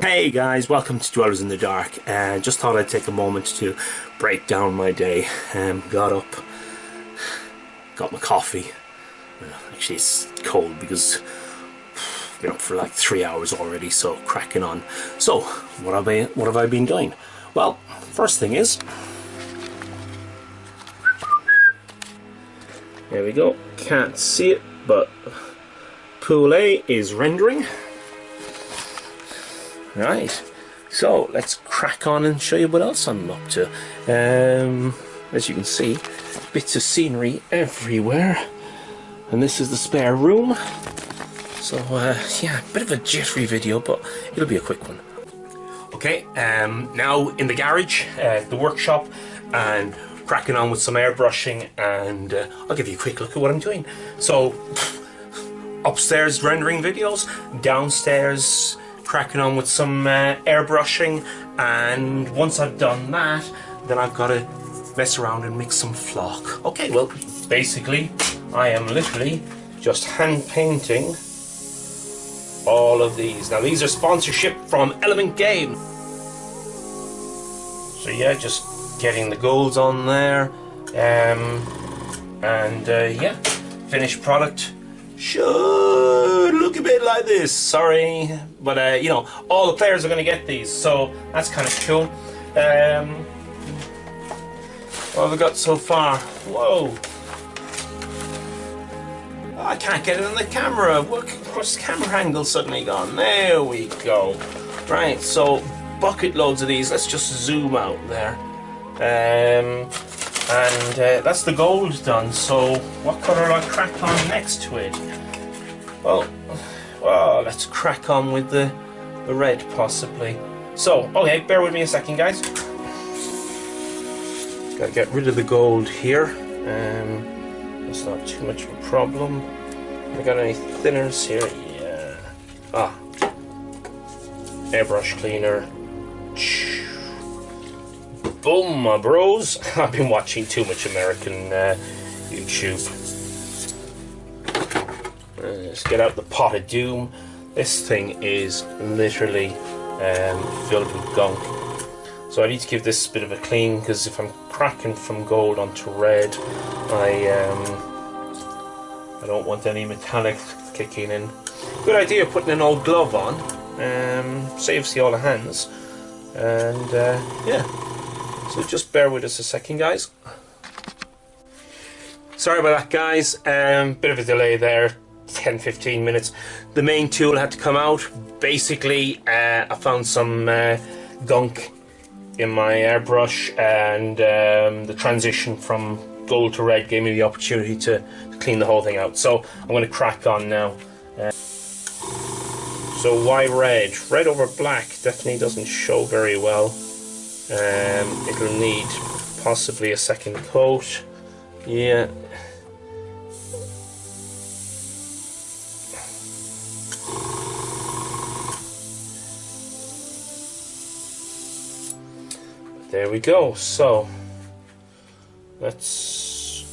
Hey guys, welcome to Dwellers in the Dark. Just thought I'd take a moment to break down my day. Got up, got my coffee. Actually it's cold because I've been up for like 3 hours already, so cracking on. So, what have I been doing? Well, first thing is, there we go, can't see it, but Pool A is rendering. Right, so let's crack on and show you what else I'm up to. As you can see, bits of scenery everywhere, and this is the spare room. So yeah, a bit of a jittery video, but it'll be a quick one. Okay, now in the garage, the workshop, and cracking on with some airbrushing, and I'll give you a quick look at what I'm doing. So upstairs rendering videos, downstairs cracking on with some airbrushing, and once I've done that, then I've got to mess around and mix some flock. Okay, well, basically, I am literally just hand painting all of these. Now, these are sponsorship from Element Game. So yeah, just getting the golds on there, and yeah, finished product should look a bit like this. Sorry, but you know, all the players are going to get these, so that's kind of cool. What have we got so far? Whoa! Oh, I can't get it on the camera. What's the camera angle suddenly gone? There we go. Right, so bucket loads of these. Let's just zoom out there. And that's the gold done. So what colour do I crack on next to it? Well, let's crack on with the red possibly. So, okay, bear with me a second, guys. Gotta get rid of the gold here. That's not too much of a problem. Have we got any thinners here? Yeah. Airbrush cleaner. Boom, my bros. I've been watching too much American YouTube. Let's get out the pot of doom. This thing is literally filled with gunk. So I need to give this a bit of a clean, because if I'm cracking from gold onto red, I don't want any metallic kicking in. Good idea putting an old glove on. Saves you all the hands. And yeah. So just bear with us a second, guys. Sorry about that, guys. Bit of a delay there, 10-15 minutes. The main tool had to come out. Basically, I found some gunk in my airbrush, and the transition from gold to red gave me the opportunity to clean the whole thing out. So I'm going to crack on now. So why red? Red over black definitely doesn't show very well. It'll need possibly a second coat. Yeah. There we go. So let's,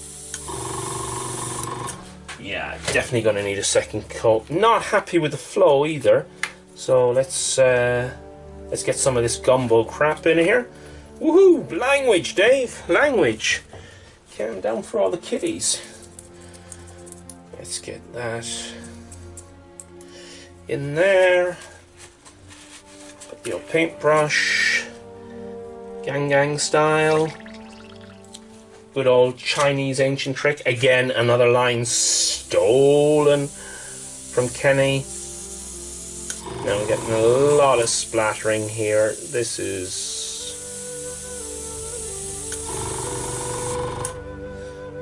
yeah, definitely gonna need a second coat. Not happy with the flow either. So let's get some of this gumbo crap in here. Woohoo! Language, Dave! Language! Calm down for all the kiddies. Let's get that in there. Got the old paintbrush. Gang style. Good old Chinese ancient trick. Again, another line stolen from Kenny. Now I'm getting a lot of splattering here. This is...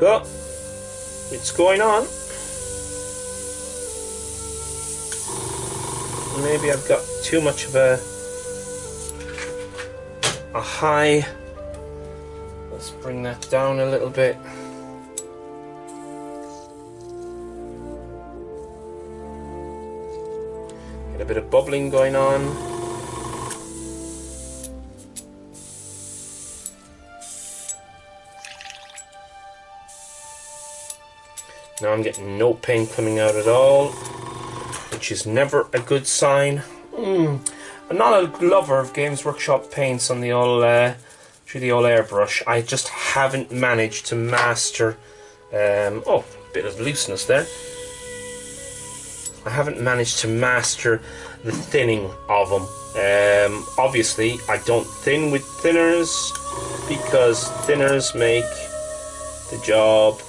oh, it's going on. Maybe I've got too much of a high. Let's bring that down a little bit. A bit of bubbling going on. Now I'm getting no paint coming out at all, which is never a good sign. I'm not a lover of Games Workshop paints on the old through the old airbrush. I just haven't managed to master. Oh, a bit of looseness there. I haven't managed to master the thinning of them. Obviously, I don't thin with thinners because thinners make the job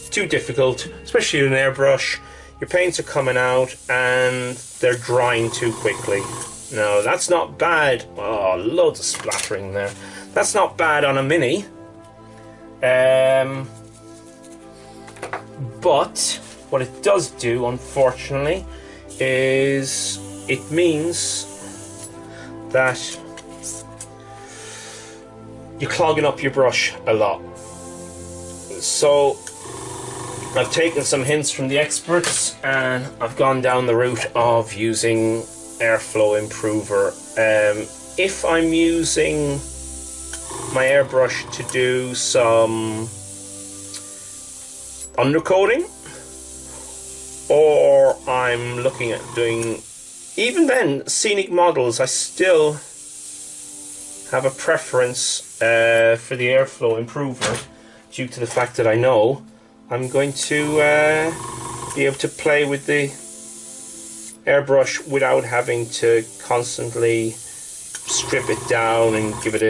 too difficult, especially with an airbrush. Your paints are coming out and they're drying too quickly. No, that's not bad. Oh, loads of splattering there. That's not bad on a mini. But what it does do, unfortunately, is it means that you're clogging up your brush a lot. So I've taken some hints from the experts and I've gone down the route of using airflow improver. If I'm using my airbrush to do some undercoating, or I'm looking at doing, even then, scenic models, I still have a preference for the airflow improver due to the fact that I know I'm going to be able to play with the airbrush without having to constantly strip it down and give it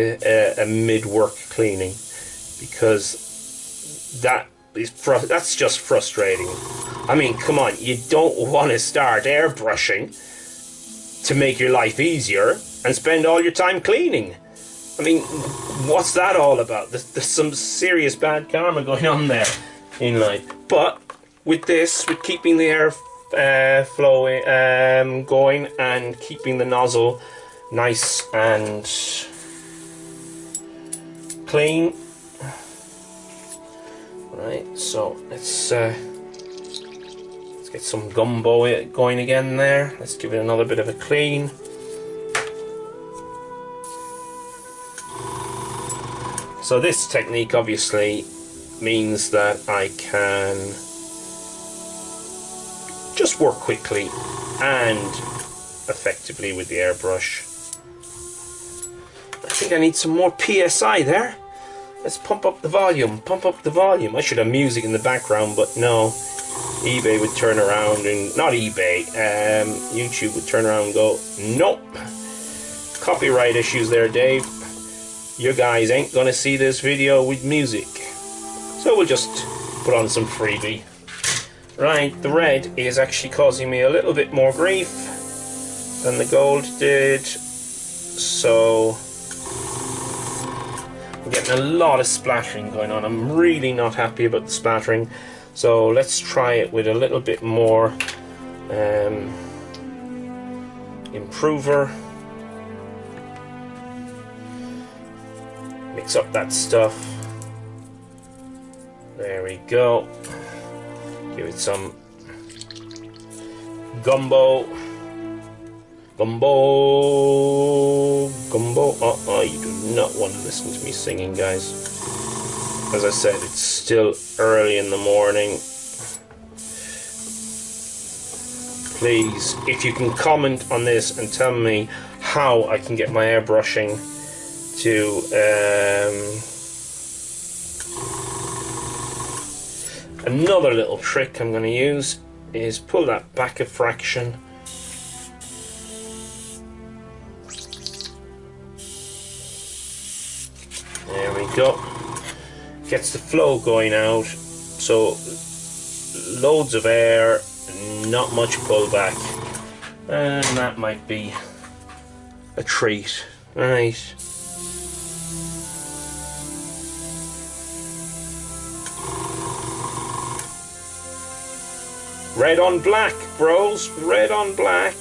a mid-work cleaning, because that's just frustrating. I mean, come on, you don't want to start airbrushing to make your life easier and spend all your time cleaning. I mean, what's that all about? There's some serious bad karma going on there in life. But with this, with keeping the air flow going and keeping the nozzle nice and clean. Right, so let's get some gumbo going again there. Let's give it another bit of a clean. So this technique obviously means that I can just work quickly and effectively with the airbrush. I think I need some more PSI there. Let's pump up the volume, pump up the volume. I should have music in the background, but no. eBay would turn around and, not eBay, YouTube would turn around and go, nope. Copyright issues there, Dave. You guys ain't gonna see this video with music. So we'll just put on some freebie. Right, the red is actually causing me a little bit more grief than the gold did. So I'm getting a lot of splattering going on. I'm really not happy about the splattering. So let's try it with a little bit more improver. Mix up that stuff. There we go. Give it some gumbo. Gumbo. Gumbo. You do not want to listen to me singing, guys. As I said, it's still early in the morning. Please, if you can comment on this and tell me how I can get my airbrushing to another little trick I'm going to use is pull that back a fraction. There we go. Gets the flow going out, so loads of air, not much pullback, and that might be a treat. Right. Red on black, bros. Red on black.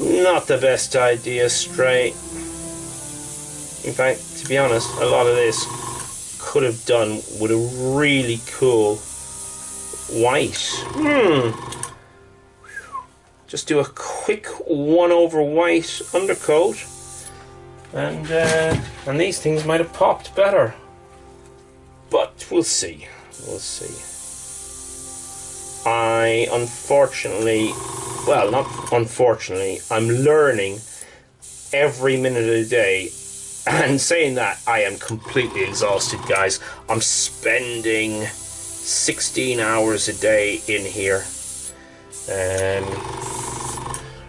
Not the best idea, straight. In fact, to be honest, a lot of this could have done with a really cool white. Just do a quick 1/over white undercoat, and these things might have popped better. But we'll see. We'll see. I unfortunately well, not unfortunately, I'm learning every minute of the day. And saying that, I am completely exhausted, guys. I'm spending 16 hours a day in here.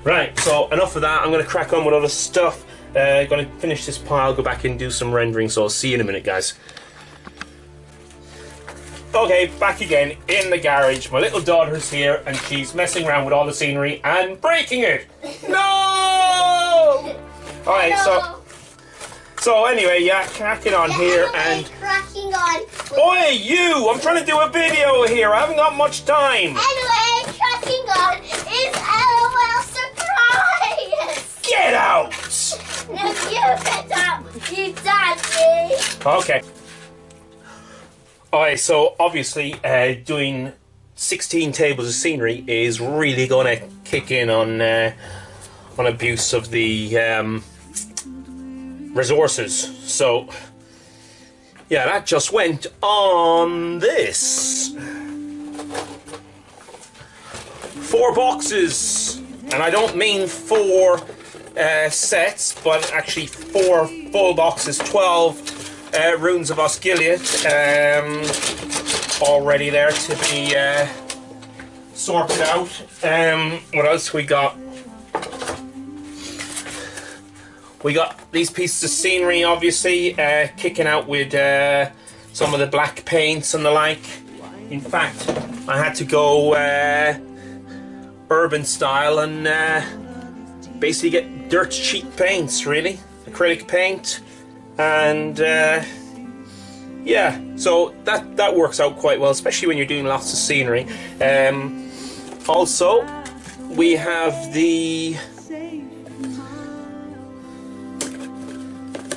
Right, so enough of that. I'm going to crack on with other stuff. Going to finish this pile, go back and do some rendering, so I'll see you in a minute, guys. Okay, back again in the garage. My little daughter's here and she's messing around with all the scenery and breaking it. No! Alright, so anyway, yeah, cracking on here and... cracking on. Oi, you! I'm trying to do a video here. I haven't got much time. Anyway, cracking on is LOL surprise! Get out! No, you get out, you daddy! Okay. Alright, so obviously doing 16 tables of scenery is really going to kick in on abuse of the resources. So yeah, that just went on this. 4 boxes, and I don't mean 4 sets, but actually 4 full boxes, 12 runes of Osgiliath already there to be sorted out. What else we got? We got these pieces of scenery, obviously, kicking out with some of the black paints and the like. In fact, I had to go urban style and basically get dirt cheap paints, really. Acrylic paint. And yeah, so that works out quite well, especially when you're doing lots of scenery. Also, we have the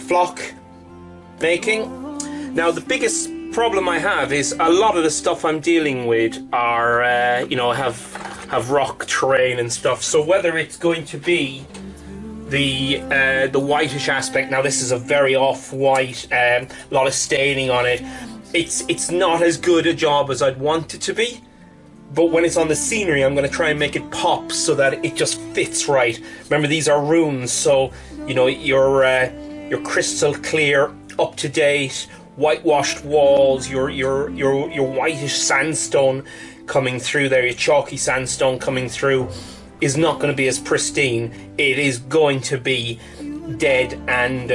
flock making. Now, the biggest problem I have is a lot of the stuff I'm dealing with are, you know, have rock terrain and stuff. So whether it's going to be the whitish aspect, now this is a very off-white, a lot of staining on it. It's not as good a job as I'd want it to be. But when it's on the scenery, I'm going to try and make it pop so that it just fits right. Remember, these are runes, so you know your crystal clear, up to date, whitewashed walls, your whitish sandstone coming through there, your chalky sandstone coming through, is not going to be as pristine. It is going to be dead and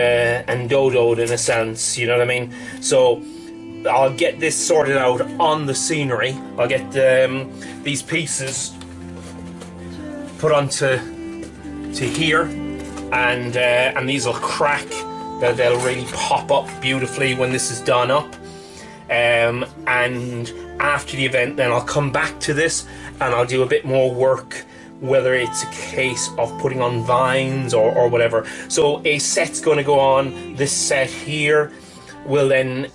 dodoed in a sense. You know what I mean? So I'll get this sorted out on the scenery. I'll get these pieces put onto here, and these will crack. They'll really pop up beautifully when this is done up. And after the event, then I'll come back to this and I'll do a bit more work, whether it's a case of putting on vines or whatever. So a set's going to go on. This set here will then,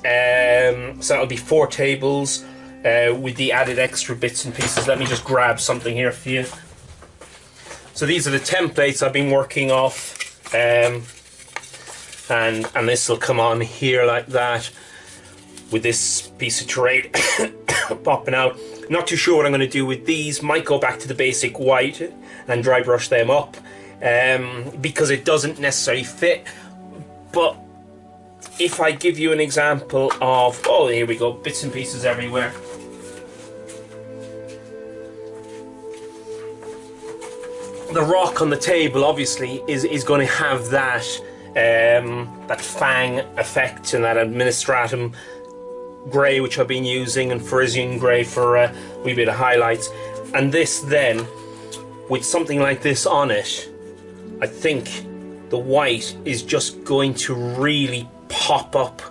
so that'll be 4 tables with the added extra bits and pieces. Let me just grab something here for you. So these are the templates I've been working off, and this will come on here like that with this piece of terrain popping out. Not too sure what I'm going to do with these. Might go back to the basic white and dry brush them up, because it doesn't necessarily fit. But if I give you an example of, oh, here we go, bits and pieces everywhere. The rock on the table obviously is going to have that that fang effect and that administratum grey, which I've been using, and Frisian grey for a wee bit of highlights. And this then, with something like this on it, I think the white is just going to really pop up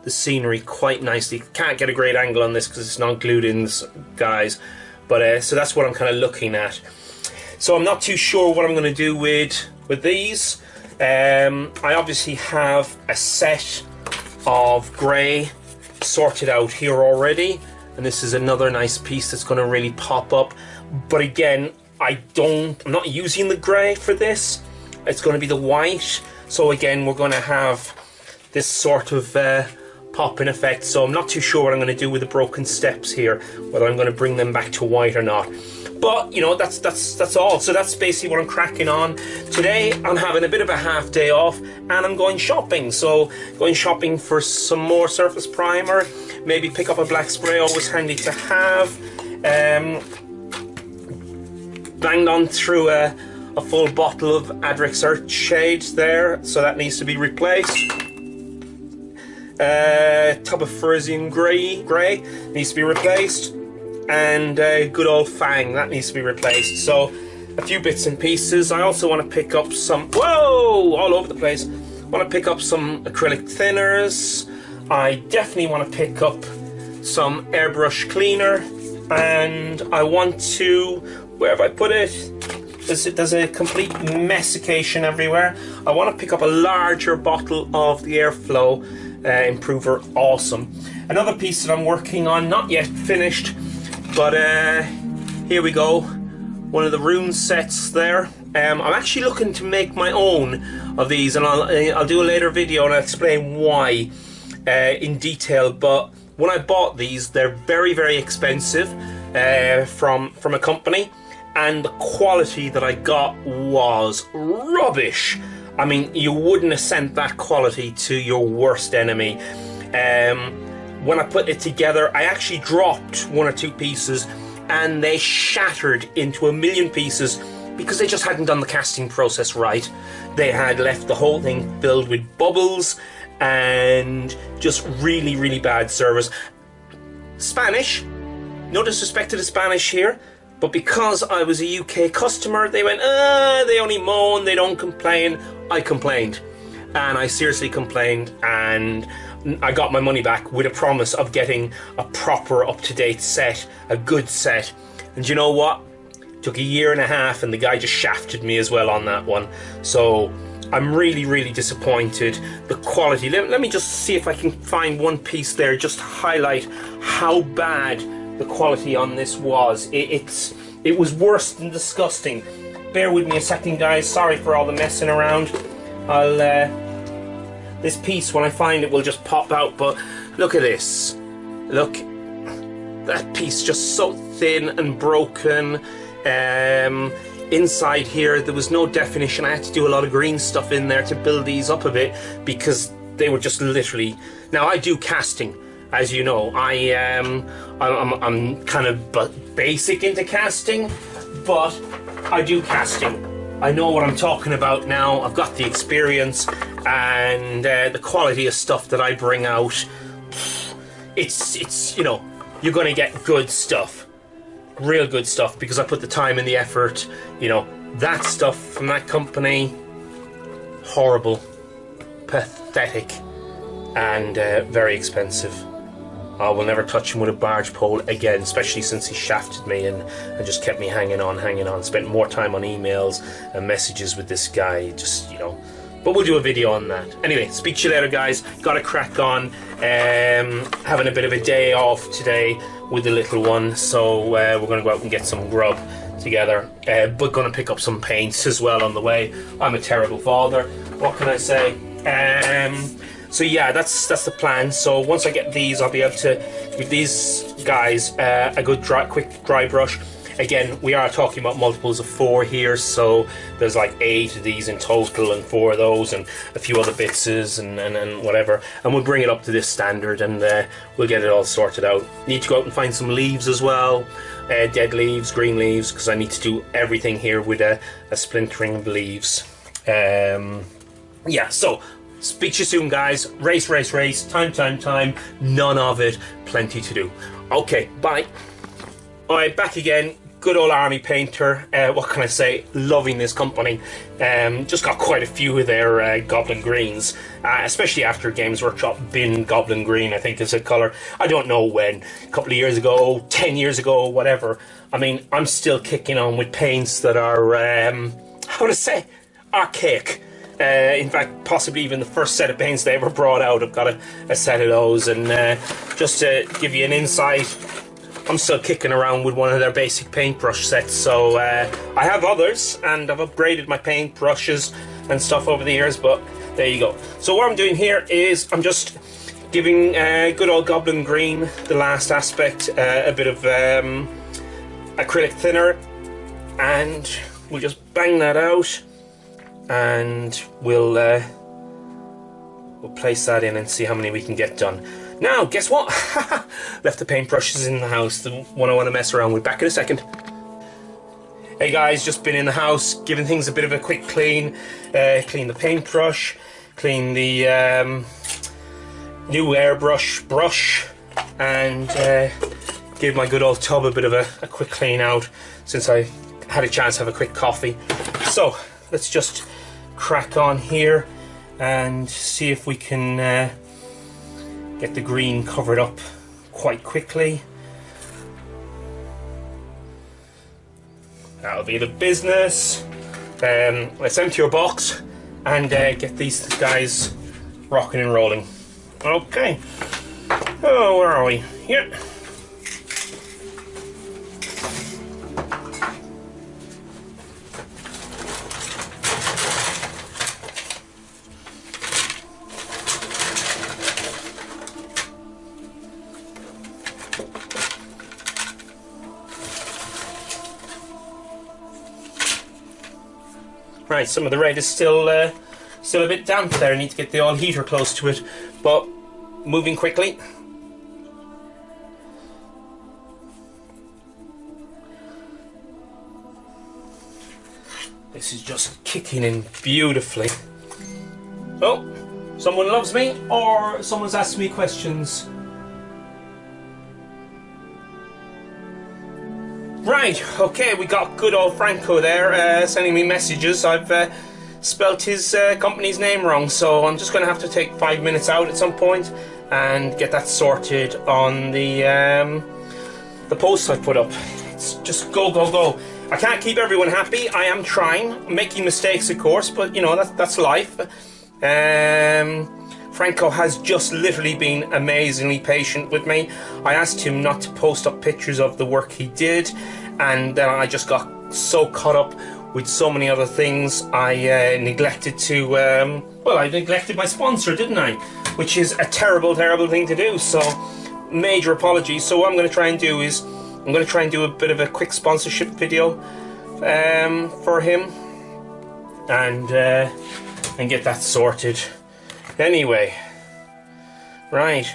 the scenery quite nicely. Can't get a great angle on this because it's not glued in, guys, but so that's what I'm kind of looking at. So I'm not too sure what I'm going to do with these. I obviously have a set of grey sorted out here already, and this is another nice piece that's going to really pop up. But again, I'm not using the grey for this. It's going to be the white. So again, we're going to have this sort of popping effect. So I'm not too sure what I'm going to do with the broken steps here, whether I'm going to bring them back to white or not. But you know, that's all. So that's basically what I'm cracking on today. I'm having a bit of a half day off, and I'm going shopping. So going shopping for some more surface primer. Maybe pick up a black spray, always handy to have. Banged on through a full bottle of Adrix Earth shades there, so that needs to be replaced. Tub of Frisian grey needs to be replaced, and good old Fang, that needs to be replaced. So a few bits and pieces. I also want to pick up some, whoa, all over the place. I want to pick up some acrylic thinners. I definitely want to pick up some airbrush cleaner, and I want to, where have I put it? There's a complete messication everywhere. I want to pick up a larger bottle of the Airflow Improver Awesome. Another piece that I'm working on, not yet finished, but here we go. One of the rune sets there. I'm actually looking to make my own of these, and I'll do a later video and I'll explain why in detail. But when I bought these, they're very, very expensive from a company, and the quality that I got was rubbish. I mean, you wouldn't have sent that quality to your worst enemy. When I put it together, I actually dropped one or two pieces, and they shattered into a million pieces because they just hadn't done the casting process right. They had left the whole thing filled with bubbles and just really, really bad service. Spanish, no disrespect to the Spanish here, but because I was a UK customer, they went, they only moan, they don't complain. I complained, and I seriously complained, and I got my money back with a promise of getting a proper up-to-date set, a good set. And you know what? It took a year and a half, and the guy just shafted me as well on that one. So I'm really, really disappointed. The quality, let me just see if I can find one piece there just to highlight how bad the quality on this was. It was worse than disgusting. Bear with me a second, guys. Sorry for all the messing around. This piece, when I find it, will just pop out. But look at this. Look, that piece just so thin and broken. Inside here, there was no definition. I had to do a lot of green stuff in there to build these up a bit because they were just literally. Now I do casting. As you know, I'm kind of basic into casting, but I do casting. I know what I'm talking about now. I've got the experience, and the quality of stuff that I bring out, it's you know, you're gonna get good stuff, real good stuff, because I put the time and the effort. You know, that stuff from that company, horrible, pathetic, and very expensive. I will never touch him with a barge pole again, especially since he shafted me and just kept me hanging on. Spent more time on emails and messages with this guy, just, you know. But we'll do a video on that. Anyway, speak to you later, guys. Got to crack on. Having a bit of a day off today with the little one, so we're going to go out and get some grub together. But going to pick up some paints as well on the way. I'm a terrible father. What can I say? So yeah, that's the plan. So once I get these, I'll be able to give these guys a good quick dry brush. Again, we are talking about multiples of 4 here, so there's like 8 of these in total, and 4 of those, and a few other bitses and whatever. And we'll bring it up to this standard, and we'll get it all sorted out. Need to go out and find some leaves as well, dead leaves, green leaves, because I need to do everything here with a splintering of leaves. Yeah, so. Speak to you soon, guys. Race, time. None of it. Plenty to do. Okay, bye. Alright, back again. Good old army painter. What can I say? Loving this company. Just got quite a few of their Goblin Greens. Especially after Games Workshop bin Goblin Green, I think is a colour. I don't know when. A couple of years ago, 10 years ago, whatever. I mean, I'm still kicking on with paints that are, how to say, archaic. In fact, possibly even the first set of paints they ever brought out. I've got a set of those, and just to give you an insight, I'm still kicking around with one of their basic paintbrush sets. So I have others, and I've upgraded my paintbrushes and stuff over the years, but there you go. So what I'm doing here is I'm just giving good old Goblin Green, the last aspect, a bit of acrylic thinner, and we'll just bang that out, and we'll place that in and see how many we can get done. Now, guess what? Left the paintbrushes in the house, the one I want to mess around with. Back in a second. Hey guys, just been in the house, giving things a bit of a quick clean. Clean the paintbrush, clean the new airbrush brush, and give my good old tub a bit of a quick clean out since I had a chance to have a quick coffee. So let's just crack on here and see if we can get the green covered up quite quickly. That'll be the business. Let's empty your box and get these guys rocking and rolling. Okay. Oh, where are we? Here. Right, some of the red is still a bit damp there. I need to get the old heater close to it, but moving quickly. This is just kicking in beautifully. Oh, someone loves me, or someone's asked me questions. Right, okay, we got good old Franco there sending me messages. I've spelt his company's name wrong, so I'm just going to have to take 5 minutes out at some point and get that sorted on the post I put up. It's just go, go, go. I can't keep everyone happy. I am trying. I'm making mistakes, of course, but you know, that's life. Franco has just literally been amazingly patient with me. I asked him not to post up pictures of the work he did, and then I just got so caught up with so many other things. I neglected to, well, I neglected my sponsor, didn't I? Which is a terrible, terrible thing to do, so major apologies. So what I'm going to try and do is, I'm going to try and do a bit of a quick sponsorship video for him, and get that sorted. Anyway, right,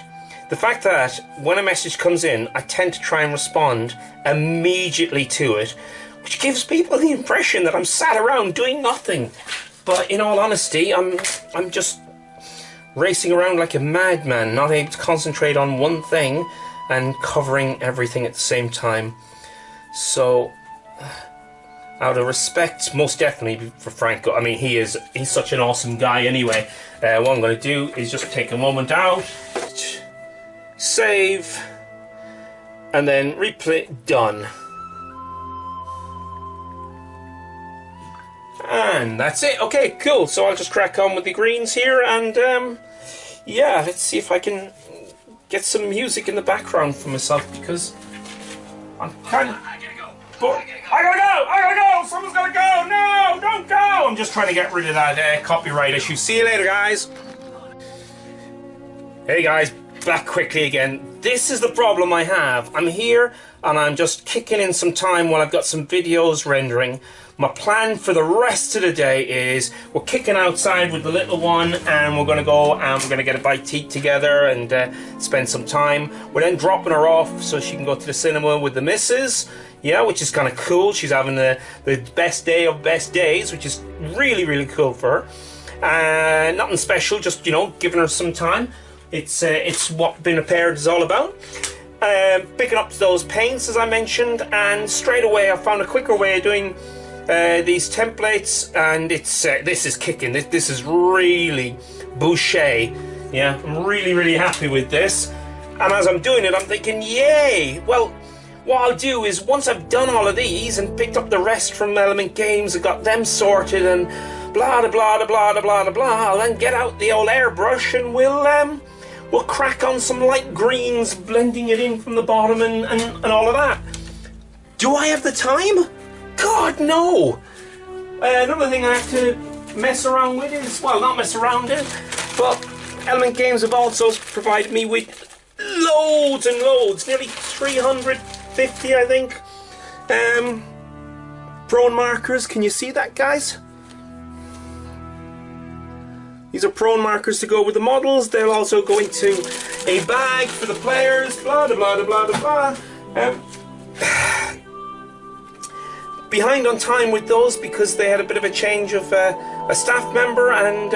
the fact that when a message comes in, I tend to try and respond immediately to it, which gives people the impression that I'm sat around doing nothing. But in all honesty, I'm just racing around like a madman, not able to concentrate on one thing and covering everything at the same time. So, out of respect, most definitely for Franco. I mean, he's such an awesome guy anyway. What I'm going to do is just take a moment out, save, and then replay, done. And that's it. Okay, cool. So I'll just crack on with the greens here, and yeah, let's see if I can get some music in the background for myself, because I'm kind of... I gotta go! Someone's gotta go! No, don't go! I'm just trying to get rid of that copyright issue. See you later, guys. Hey guys, back quickly again. This is the problem I have. I'm here and I'm just kicking in some time while I've got some videos rendering. My plan for the rest of the day is we're kicking outside with the little one, and we're going to go and we're going to get a bite to eat together and spend some time. We're then dropping her off so she can go to the cinema with the missus. Yeah, which is kind of cool. She's having the best day of best days, which is really, really cool for her. Nothing special, just, you know, giving her some time. It's what being a parent is all about. Picking up those paints, as I mentioned, and straight away I found a quicker way of doing these templates, and it's this is kicking. This is really boucher. Yeah, I'm really, really happy with this. And as I'm doing it, I'm thinking, yay! Well, what I'll do is, once I've done all of these and picked up the rest from Element Games and got them sorted and blah da blah da blah da blah da blah, I'll then get out the old airbrush and we'll crack on some light greens, blending it in from the bottom and all of that. Do I have the time? God, no! Another thing I have to mess around with is, well, not mess around with, but Element Games have also provided me with loads and loads, nearly 350, I think, prone markers. Can you see that, guys? These are prone markers to go with the models. They'll also go into a bag for the players. Blah blah blah blah blah blah. Behind on time with those because they had a bit of a change of a staff member, and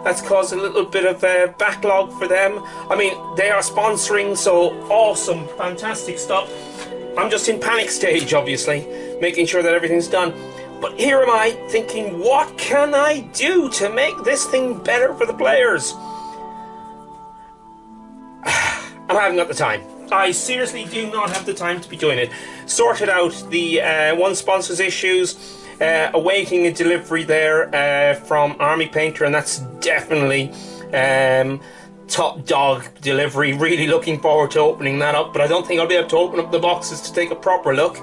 that's caused a little bit of backlog for them. I mean, they are sponsoring, so awesome, fantastic stuff. I'm just in panic stage, obviously, making sure that everything's done. But here am I thinking, what can I do to make this thing better for the players? I haven't got the time. I seriously do not have the time to be doing it. Sorted out the one sponsor's issues, awaiting a delivery there from Army Painter, and that's definitely top dog delivery. Really looking forward to opening that up, but I don't think I'll be able to open up the boxes to take a proper look.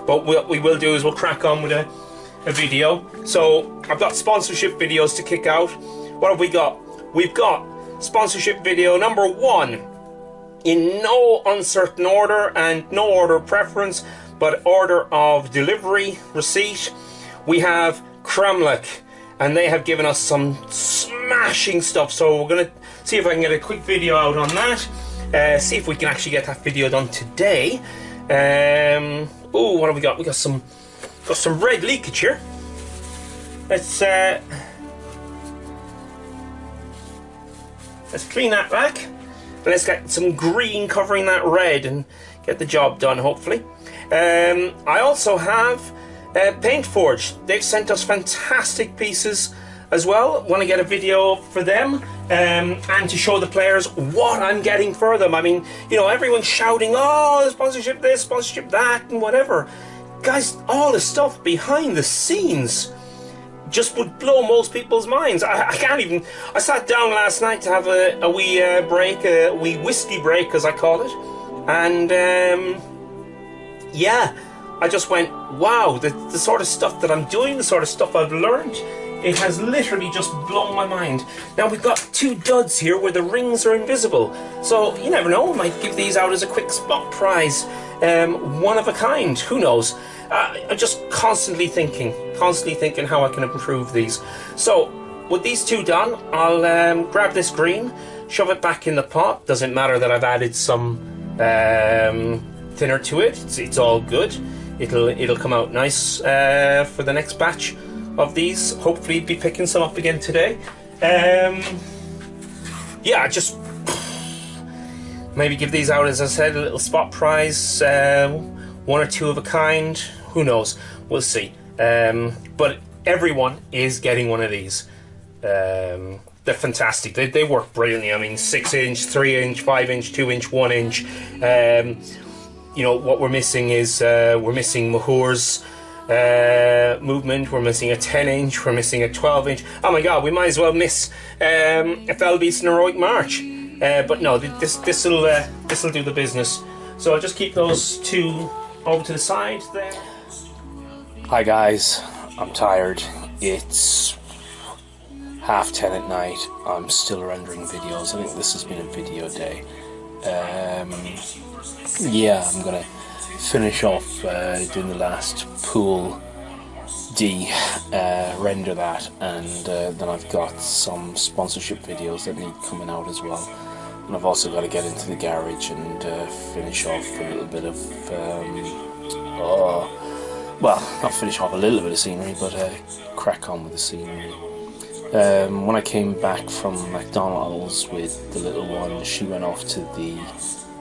But what we will do is we'll crack on with a video. So I've got sponsorship videos to kick out. What have we got? We've got sponsorship video number 1, in no uncertain order and no order of preference, but order of delivery, receipt. We have Cromlech, and they have given us some smashing stuff, so we're going to see if I can get a quick video out on that, see if we can actually get that video done today. Oh, what have we got? We got some red leakage here. Let's clean that back. Let's get some green covering that red and get the job done, hopefully. I also have Paint Forge. They've sent us fantastic pieces as well. Want to get a video for them and to show the players what I'm getting for them. I mean, you know, everyone's shouting, oh, sponsorship this, sponsorship that, and whatever. Guys, all the stuff behind the scenes just would blow most people's minds. I can't even... I sat down last night to have a wee break, a wee whiskey break, as I call it. And, yeah, I just went, wow, the sort of stuff that I'm doing, the sort of stuff I've learned, it has literally just blown my mind. Now, we've got 2 duds here where the rings are invisible. So, you never know, I might give these out as a quick spot prize. One of a kind, who knows? I'm just constantly thinking how I can improve these. So, with these 2 done, I'll grab this green, shove it back in the pot. Doesn't matter that I've added some thinner to it. It's all good. It'll come out nice for the next batch of these. Hopefully, be picking some up again today. Yeah, just maybe give these out, as I said, a little spot prize. 1 or 2 of a kind. Who knows? We'll see. But everyone is getting one of these. They're fantastic. They work brilliantly. I mean, 6-inch, 3-inch, 5-inch, 2-inch, 1-inch. You know, what we're missing is we're missing Mahur's movement. We're missing a 10-inch. We're missing a 12-inch. Oh my God, we might as well miss a Felbeast and Heroic March. But no, this'll do the business. So I'll just keep those 2 over to the side there. Hi guys, I'm tired. It's 10:30 at night. I'm still rendering videos. I think this has been a video day. Yeah, I'm gonna finish off doing the last pool D, render that, and then I've got some sponsorship videos that need coming out as well. And I've also got to get into the garage and finish off a little bit of well, not finish off a little bit of scenery, but crack on with the scenery. When I came back from McDonald's with the little one, she went off to the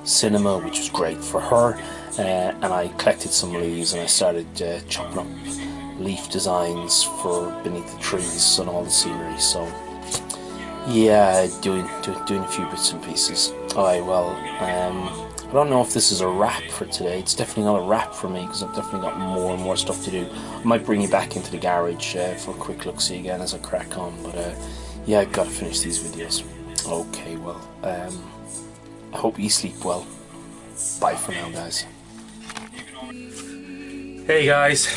cinema, which was great for her, and I collected some leaves and I started chopping up leaf designs for beneath the trees and all the scenery. So yeah, doing a few bits and pieces. Alright, well, I don't know if this is a wrap for today. It's definitely not a wrap for me because I've definitely got more and more stuff to do. I might bring you back into the garage for a quick look-see again as I crack on, but yeah, I've got to finish these videos. Okay, well, I hope you sleep well. Bye for now, guys. Hey guys, I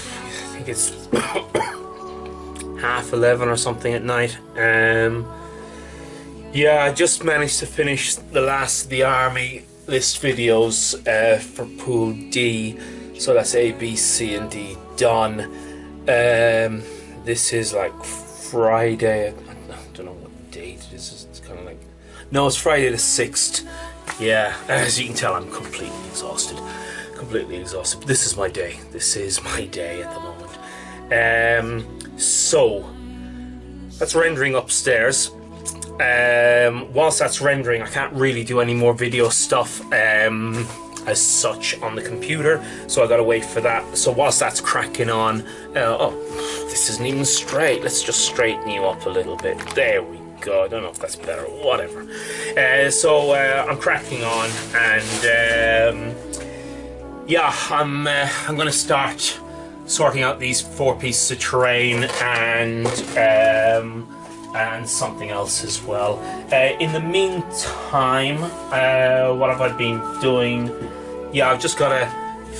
think it's 11:30 or something at night. Yeah, I just managed to finish the last of the army list videos for Pool D. So that's A, B, C, and D done. This is like Friday. I don't know what date it is. It's kind of like, no, it's Friday the 6th. Yeah, as you can tell, I'm completely exhausted. Completely exhausted. But this is my day. This is my day at the moment. So that's rendering upstairs. Whilst that's rendering, I can't really do any more video stuff as such on the computer, so I gotta wait for that. So whilst that's cracking on, oh, this isn't even straight. Let's just straighten you up a little bit. There we go. I don't know if that's better or whatever. So I'm cracking on, and yeah, I'm gonna start sorting out these 4 pieces of terrain and something else as well. In the meantime, what have I been doing? Yeah, I've just got to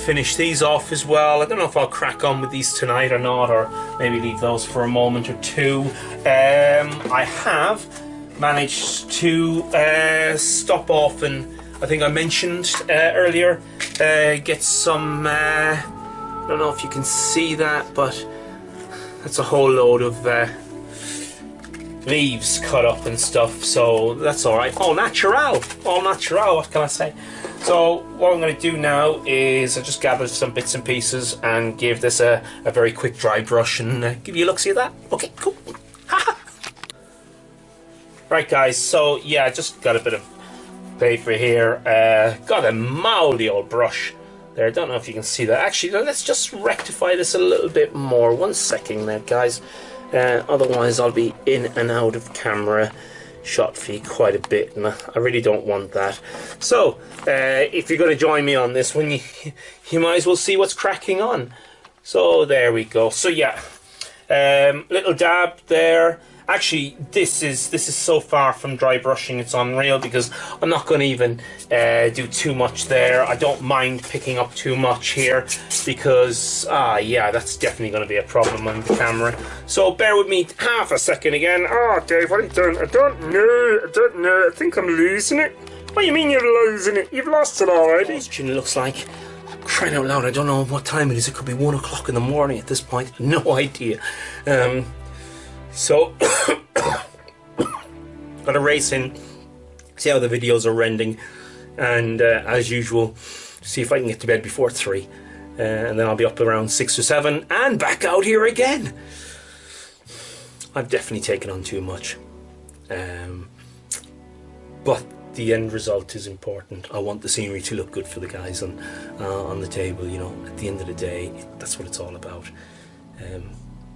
finish these off as well. I don't know if I'll crack on with these tonight or not, or maybe leave those for a moment or two. I have managed to stop off, and I think I mentioned earlier, get some, I don't know if you can see that, but that's a whole load of leaves cut up and stuff, so that's alright. All natural, what can I say? So what I'm going to do now is I just gathered some bits and pieces and give this a very quick dry brush and give you a look-see at that. Okay, cool. Right guys, so yeah, I just got a bit of paper here, got a mouldy old brush there. I don't know if you can see that. Actually, let's just rectify this a little bit more. 1 second there guys. Otherwise I'll be in and out of camera shot for you quite a bit, and I really don't want that. So if you're going to join me on this one, you might as well see what's cracking on. So there we go. So yeah, little dab there. Actually, this is so far from dry brushing, it's unreal, because I'm not going to even do too much there. I don't mind picking up too much here, because yeah, that's definitely going to be a problem on the camera. So bear with me half a second again. Oh, Dave, what have you done? I don't know. I think I'm losing it. What do you mean you're losing it? You've lost it already. It looks like, crying out loud, I don't know what time it is. It could be 1 o'clock in the morning at this point. No idea. So, gotta race in, see how the videos are rendering, and as usual, see if I can get to bed before 3, and then I'll be up around 6 or 7, and back out here again. I've definitely taken on too much, but the end result is important. I want the scenery to look good for the guys on the table, you know. At the end of the day, that's what it's all about.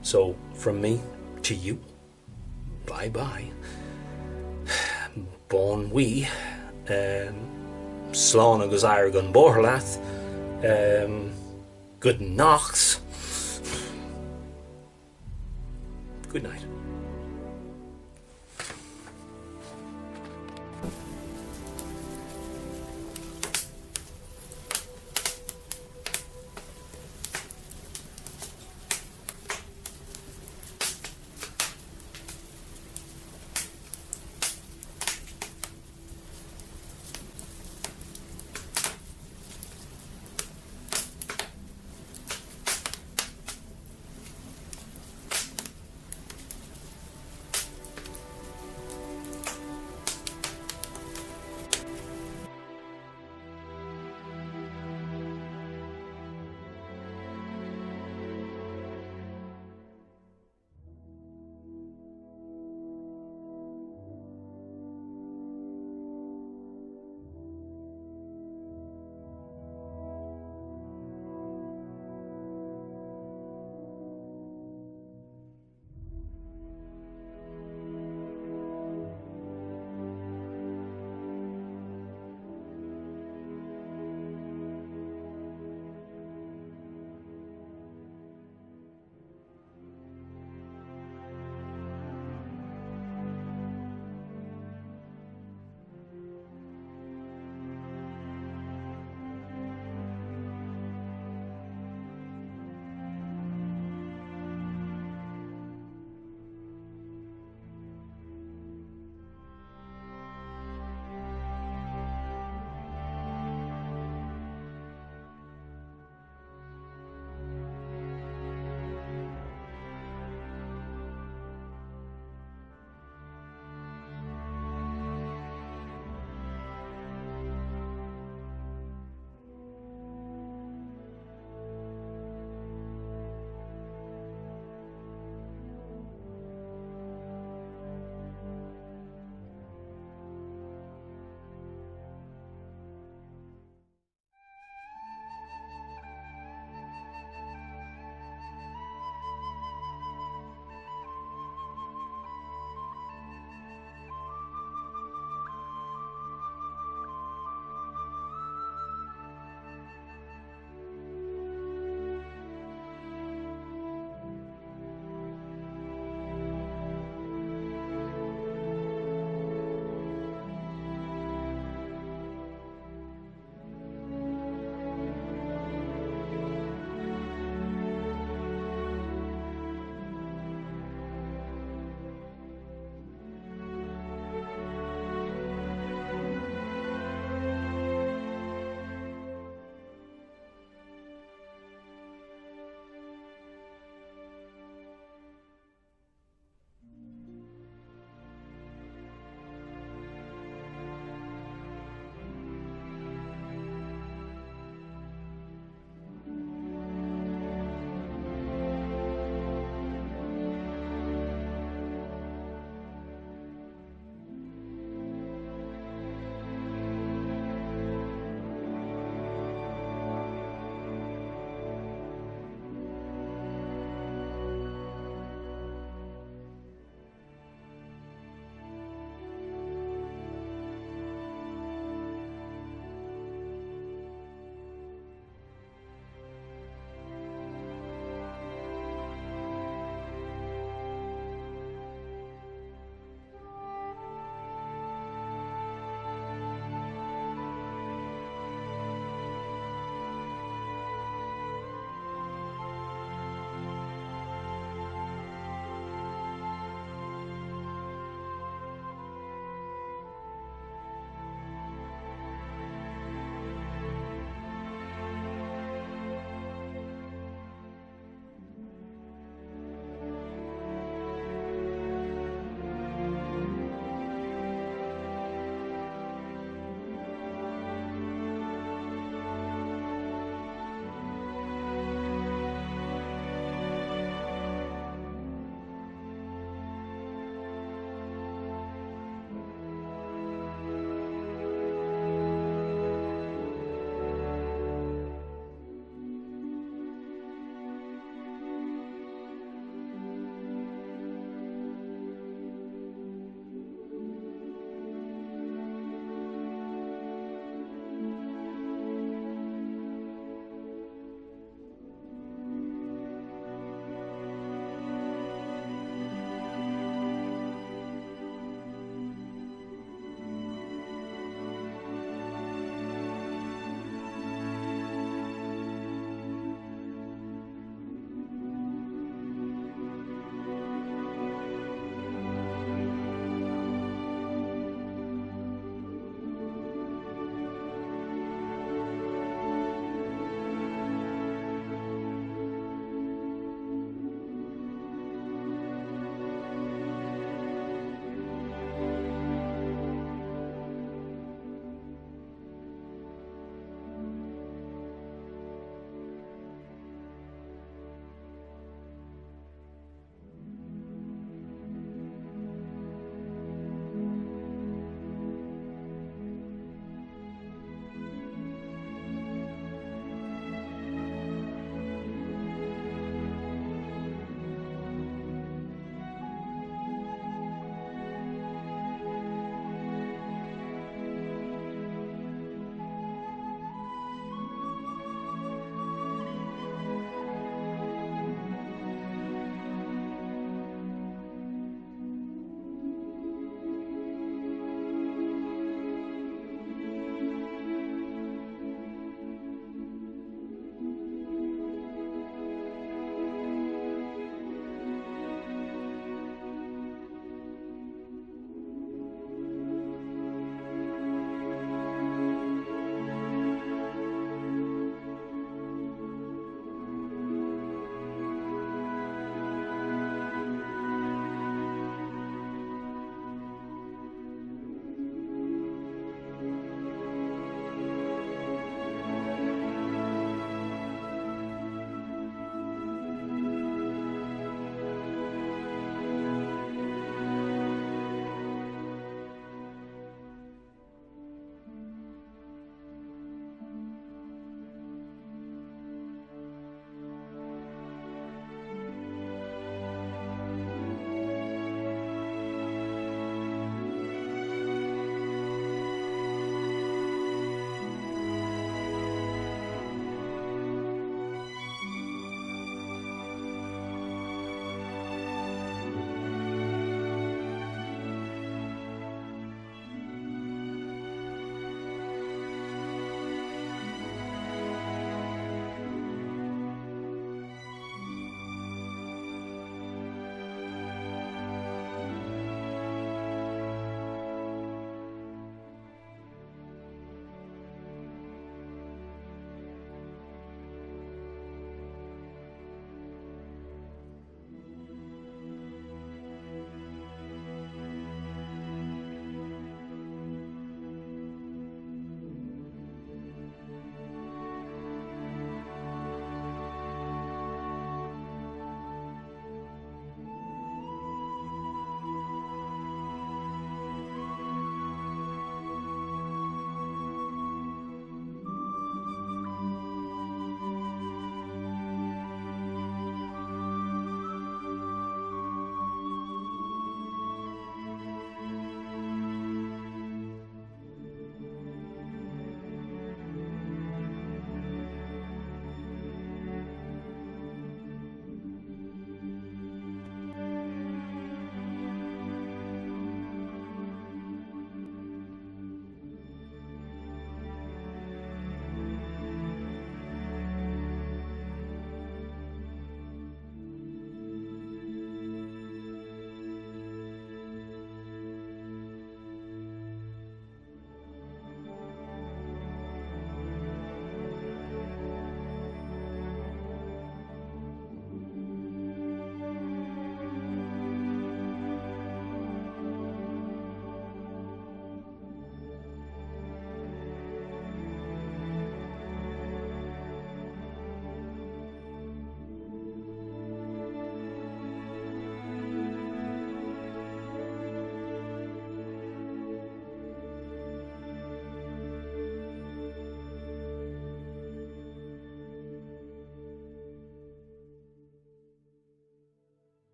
So, from me to you, bye bye. Bon we Slán agus Airgan Borlath. Good knocks. Good night.